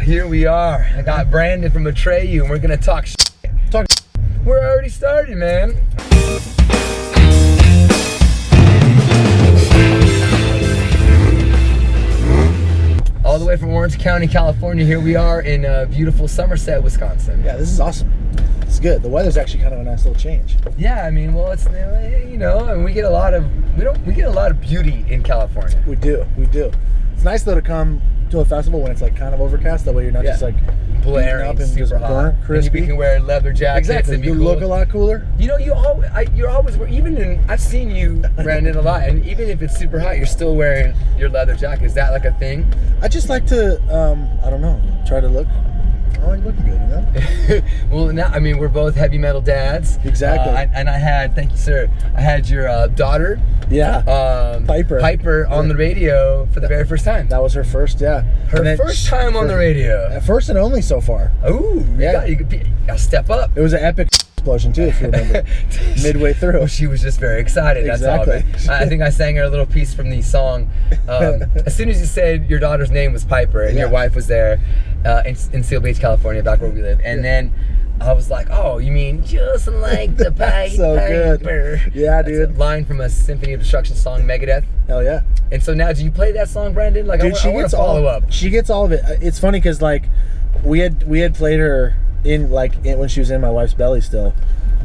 here we are. I got Brandon from Atreyu, and we're gonna talk shit. We're already started, man. All the way from Orange County, California. Here we are in beautiful Somerset, Wisconsin. Yeah, this is awesome. It's good. The weather's actually kind of a nice little change. Yeah, I mean, well, it's, you know, and we get a lot of beauty in California. We do. It's nice though to come to a festival when it's like kind of overcast. That way you're not just like blaring up and super just hot. burnt, crispy. And you can wear leather jackets. Exactly. And be you cool. look a lot cooler. You know, you're always even in. I've seen you, Brandon, a lot, and even if it's super hot, you're still wearing your leather jacket. Is that like a thing? I just like to, I don't know, try to look. Oh, you're looking good, you know? Well, now, I mean, we're both heavy metal dads. Exactly. And I had, thank you, sir. I had your daughter. Yeah. Piper on the radio for the very first time. That was her first, yeah. Her first time on the radio. First and only so far. Ooh, yeah. You gotta step up. It was an epic explosion too, if you remember. Midway through. Well, she was just very excited. Exactly. That's all. I think I sang her a little piece from the song. As soon as you said your daughter's name was Piper and your wife was there in Seal Beach, California, back where we live, and then I was like, oh, you mean just like the Piper? So good. Yeah, dude. That's a line from a Symphony of Destruction song, Megadeth. Hell yeah. And so now, do you play that song, Brandon? Like, dude, I want to follow up. She gets all of it. It's funny because like we had played her when she was in my wife's belly still.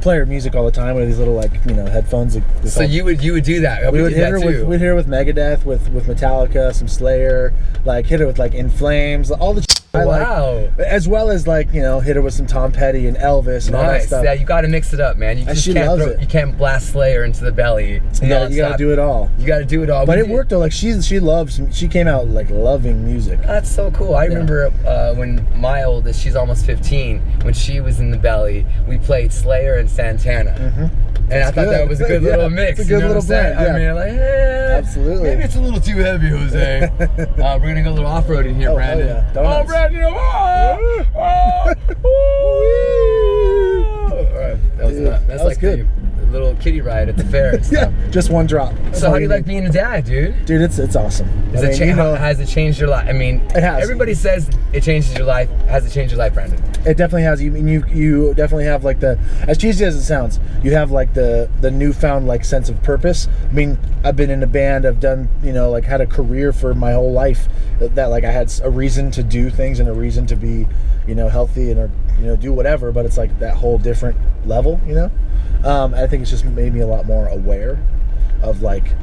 Play her music all the time with these little headphones. So you would do that? We'd hit her with Megadeth, with Metallica, some Slayer, like hit her with like In Flames, all the I like, as well as like hit her with some Tom Petty and Elvis and all that stuff. Yeah, you got to mix it up, man. You just can't you can't blast Slayer into the belly. You got to do it all. You got to do it all. But it worked though. Like she came out like loving music. That's so cool. I remember when my oldest, she's almost 15, when she was in the belly, we played Slayer and Santana. And I thought that was a good little mix. It's a good little blend. I mean, like, absolutely. Maybe it's a little too heavy, Jose. We're gonna go a little off-roading here, Brandon. Yeah. Oh, Brandon! All right, that's like good. The little kiddie ride at the fair and stuff. Yeah, just one drop. So how do you like being a dad, dude? Dude, it's awesome. Has it changed your life? I mean, it has. Everybody says it changes your life. Has it changed your life, Brandon? It definitely has. You definitely have like as cheesy as it sounds, you have like the newfound like sense of purpose. I mean, I've been in a band. I've done like had a career for my whole life. That like I had a reason to do things and a reason to be healthy and or do whatever. But it's like that whole different level. I think it's just made me a lot more aware of like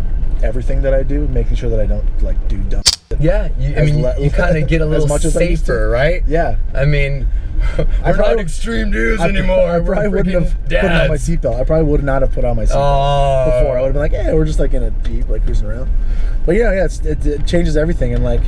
everything that I do, making sure that I don't like do dumb shit. Yeah, you kind of get a little safer, right? Yeah. I mean, we're not extreme dudes anymore. I probably wouldn't have put on my seatbelt. I probably would not have put on my seatbelt before. I would have been like, hey, we're just like in a Jeep, like cruising around. But it changes everything. And like,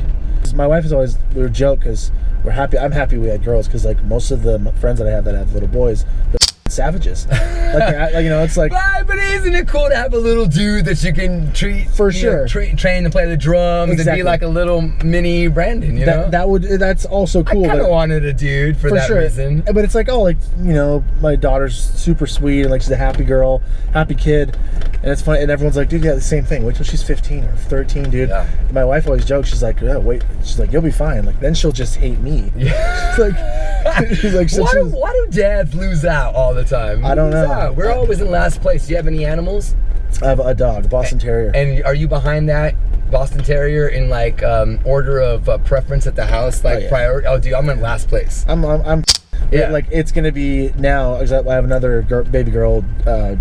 my wife is always, we would joke because we're happy. I'm happy we had girls because like most of the friends that I have that have little boys, they're savages. It's like. But isn't it cool to have a little dude that you can treat for sure, train to play the drums and be like a little mini Brandon? That's also cool. I kind of wanted a dude for that reason. But it's like my daughter's super sweet and like she's a happy girl, happy kid, and it's funny. And everyone's like, dude, yeah, the same thing. Wait till she's 15 or 13, dude. Yeah. My wife always jokes. She's like, wait. She's like, you'll be fine. Like then she'll just hate me. Yeah. She's like, why do dads lose out all the time? I don't know. We're always in last place. Do you have any animals? I have a dog, a Boston Terrier. And are you behind that Boston Terrier in like order of preference at the house, like priority? Oh, dude, I'm in last place. I'm like it's gonna be now. I have another baby girl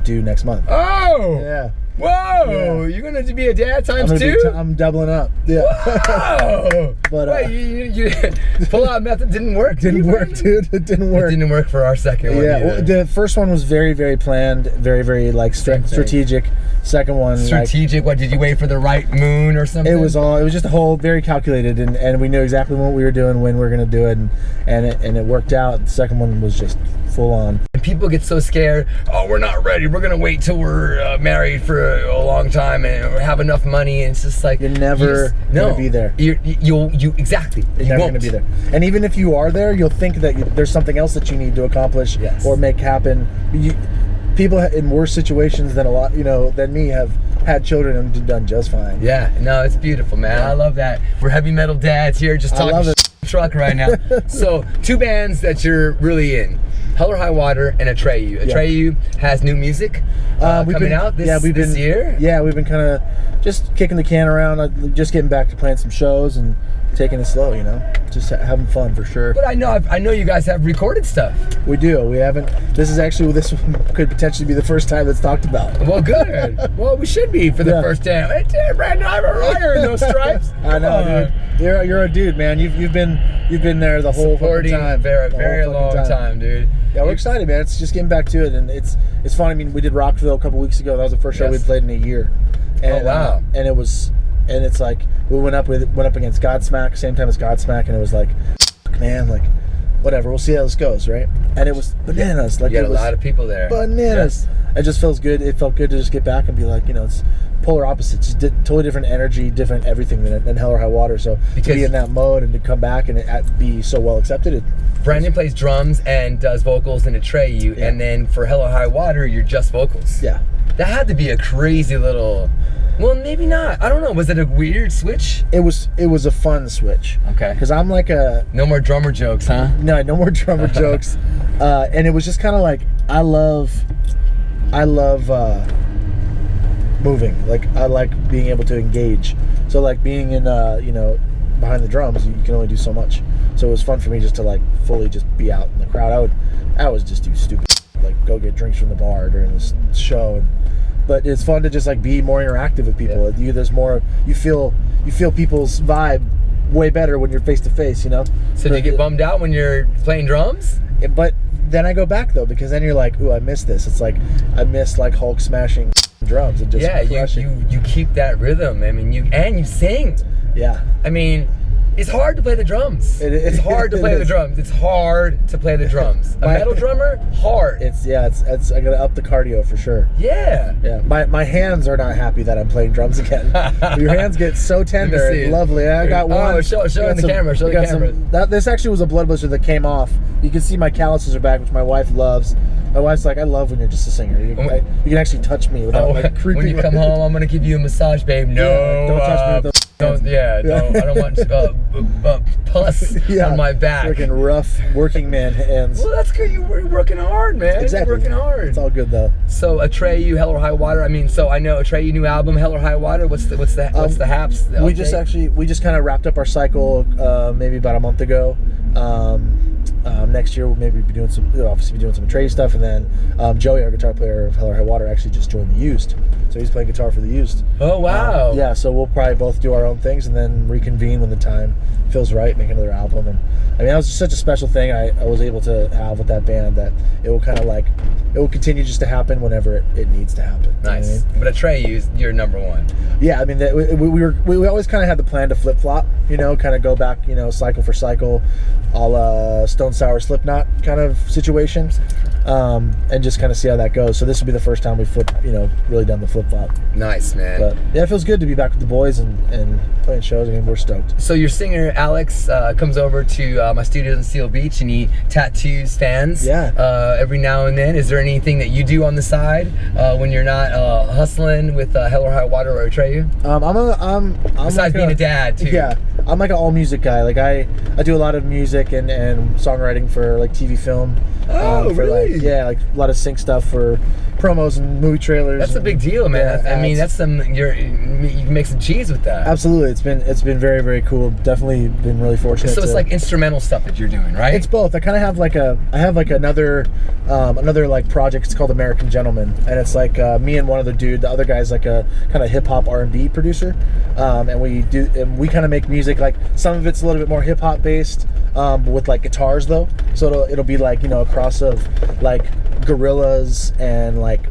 due next month. Oh. Yeah. Whoa! Yeah. You're gonna be a dad times two? I'm doubling up. Yeah. Whoa! But wait, you pull-out method didn't work. Didn't work, dude. It didn't work. It didn't work for our second one. Yeah. Well, the first one was very, very planned, very, very like strategic. Second one, strategic. What did you wait for the right moon or something? It was just a whole very calculated, and we knew exactly what we were doing, when we were gonna do it, and it worked out. The second one was just full on. And people get so scared. Oh, we're not ready. We're gonna wait till we're married for a long time and have enough money. And it's just like you're never gonna be there. You exactly. You're never gonna be there. And even if you are there, you'll think that there's something else that you need to accomplish or make happen. People in worse situations than me have had children and done just fine. Yeah, no, it's beautiful, man. I love that. We're heavy metal dads here, just talking truck right now. So 2 bands that you're really in. Hell or High Water and Atreyu. Atreyu has new music coming out this year. Yeah, we've been kind of just kicking the can around, just getting back to playing some shows and taking it slow, you know, just having fun for sure. But I know you guys have recorded stuff. We do. We haven't. This could potentially be the first time it's talked about. Well, good. Well, we should be for the first time. Hey, Brandon, I'm a writer in those stripes. I know, dude. You're a dude, man. You've been there the whole fucking time. Very long time, dude. Yeah, we're excited, man. It's just getting back to it, and it's fun. I mean, we did Rockville a couple weeks ago. That was the first show we'd played in a year. And, wow! And it's like we went up against Godsmack, same time as Godsmack, and it was like, man, like whatever. We'll see how this goes, right? And it was bananas. Like you had a lot of people there. Bananas. It just feels good. It felt good to just get back and be like, you know, it's polar opposites. Just totally different energy, different everything than Hell or High Water. So to be in that mode and to come back and it be so well accepted. Brandon plays drums and does vocals in Atreyu, and then for Hell or High Water, you're just vocals. Yeah. That had to be a crazy little. Well, maybe not. I don't know. Was it a weird switch? It was a fun switch. Okay. Because I'm like no more drummer jokes, huh? No more drummer jokes. And it was just kind of like I love moving. Like I like being able to engage. So like being in behind the drums, you can only do so much. So it was fun for me just to like fully just be out in the crowd. I would just do stupid like go get drinks from the bar during this show. But it's fun to just like be more interactive with people. Yeah. There's more. You feel people's vibe way better when you're face to face. You know. So do you get bummed out when you're playing drums? But then I go back though, because then you're like, ooh, I miss this. It's like I miss like Hulk smashing drums and just crushing. you keep that rhythm. I mean, you sing. Yeah. I mean, it's hard to play the drums. It's hard to play the drums. It's hard to play the drums. A metal drummer, hard. It's I gotta up the cardio for sure. Yeah. Yeah. My hands are not happy that I'm playing drums again. Your hands get so tender and lovely. I got one. Oh, show in the camera. Show the camera. This actually was a blood blister that came off. You can see my calluses are back, which my wife loves. My wife's like, I love when you're just a singer. You can actually touch me without like creeping. When you come home, I'm gonna give you a massage, babe. No, don't touch me with those. I don't want pus on my back. Freaking rough working man hands. Well, that's good. You're working hard, man. Exactly. You're working hard. It's all good though. So Atreyu, Hell or High Water. I mean, so I know Atreyu new album, Hell or High Water. What's the haps? We just kind of wrapped up our cycle maybe about a month ago. Next year we'll maybe be doing some Atreyu stuff, and then Joey, our guitar player of Hell or High Water, actually just joined the Used, so he's playing guitar for the Used. Oh wow! Yeah, so we'll probably both do our own things and then reconvene when the time feels right, make another album. And I mean, that was just such a special thing I was able to have with that band, that it will kind of like it will continue just to happen whenever it needs to happen. Nice. You know what I mean? But Atreyu, you're number one. Yeah, I mean, we always kind of had the plan to flip flop, you know, kind of go back, you know, cycle for cycle, a la Stone Sour Slipknot kind of situation, and just kind of see how that goes. So this will be the first time we've really done the flip flop. Nice, man. But yeah, it feels good to be back with the boys and playing shows. I mean, we're stoked. So your singer Alex comes over to my studios in Seal Beach, and he tattoos fans. Yeah. Every now and then. Is there anything that you do on the side when you're not hustling with Hell or High Water or Atreyu? I'm besides like being a dad too. Yeah, I'm like an all music guy. Like I do a lot of music and songwriting for like TV, film. Oh, for really? Like, yeah, like a lot of sync stuff for promos and movie trailers. That's a big deal, man. Yeah, I mean, that's you can make some cheese with that. Absolutely, it's been very, very cool. Definitely been really fortunate. So it's like instrumental stuff that you're doing, right? It's both. I kind of have another like project. It's called American Gentleman, and it's like me and one other dude. The other guy's like a kind of hip hop R&B producer, and we kind of make music. Like some of it's a little bit more hip hop based, but with like guitars though. So it'll be like, you know, a cross of like Gorillaz and like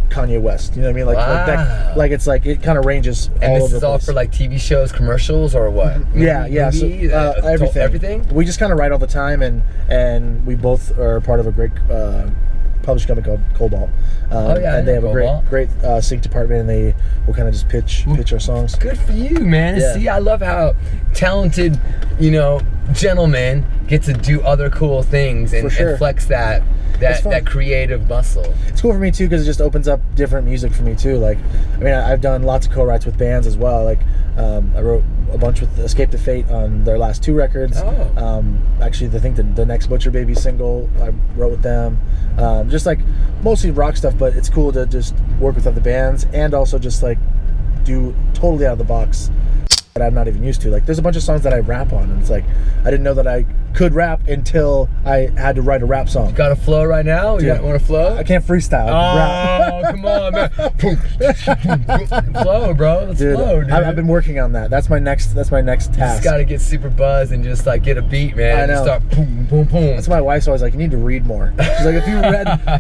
Kanye West, you know what I mean? Like, wow. like it's like it kind of ranges and all over the place. And this is all for like TV shows, commercials, or what? Yeah. So everything. Everything. We just kind of write all the time, and we both are part of a great publishing company called Cobalt. And they have a great sync department, and they will kind of just pitch our songs. Good for you, man. Yeah. See, I love how talented, you know, gentlemen get to do other cool things and flex that creative muscle. It's cool for me too, because it just opens up different music for me too. Like, I mean, I've done lots of co-writes with bands as well. Like, I wrote a bunch with Escape the Fate on their last 2 records. Actually, I think the next Butcher Baby single I wrote with them. Just like mostly rock stuff, but it's cool to just work with other bands and also just like do totally out of the box that I'm not even used to. Like there's a bunch of songs that I rap on, and it's like I didn't know that I could rap until I had to write a rap song. You got a flow right now? You want to flow? I can't freestyle. Oh, come on, man. Flow, bro. Let's flow, dude. I've been working on that. That's my next task. You just gotta get super buzzed and just like get a beat, man. I know. Just start boom, boom, boom. That's why my wife's always like, you need to read more. She's like, if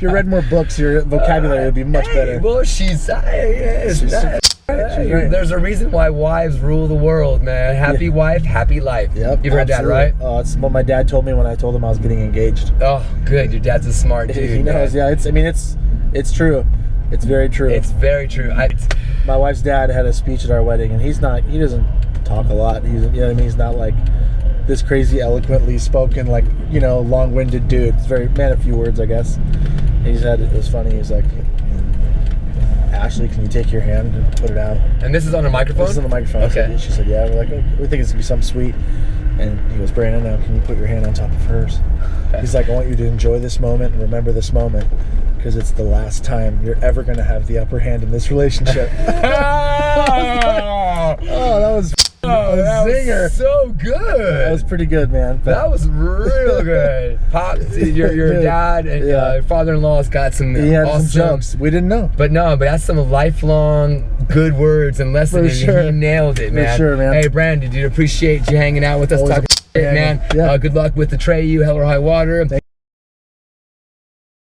you read more books, your vocabulary would be much better. Well, she's right. There's a reason why wives rule the world, man. Happy wife, happy life. Yep, you've heard that, right? Oh, it's what my dad told me when I told him I was getting engaged. Oh, good. Your dad's a smart dude. He knows. Yeah, it's true. It's very true. It's very true. My wife's dad had a speech at our wedding, and he doesn't talk a lot. You know what I mean? He's not like this crazy eloquently spoken, like, you know, long-winded dude. It's very man of few words, I guess. It was funny. He's like, Ashley, can you take your hand and put it out? And this is on a microphone? This is on the microphone. Okay. She said, yeah. We're like, oh, we think it's going to be something sweet. And he goes, Brandon, now can you put your hand on top of hers? He's like, I want you to enjoy this moment and remember this moment because it's the last time you're ever going to have the upper hand in this relationship. Oh, that was that zinger. Was so good. That was pretty good, man. But that was real good. Pop, your dad and your father-in-law's got some awesome jokes we didn't know. But that's some lifelong good words and lessons. Sure. He nailed it, man. For sure, man. Hey, Brandon, dude, appreciate you hanging out with us, talking shit, man. Yeah. Good luck with the Atreyu, Hell or High Water.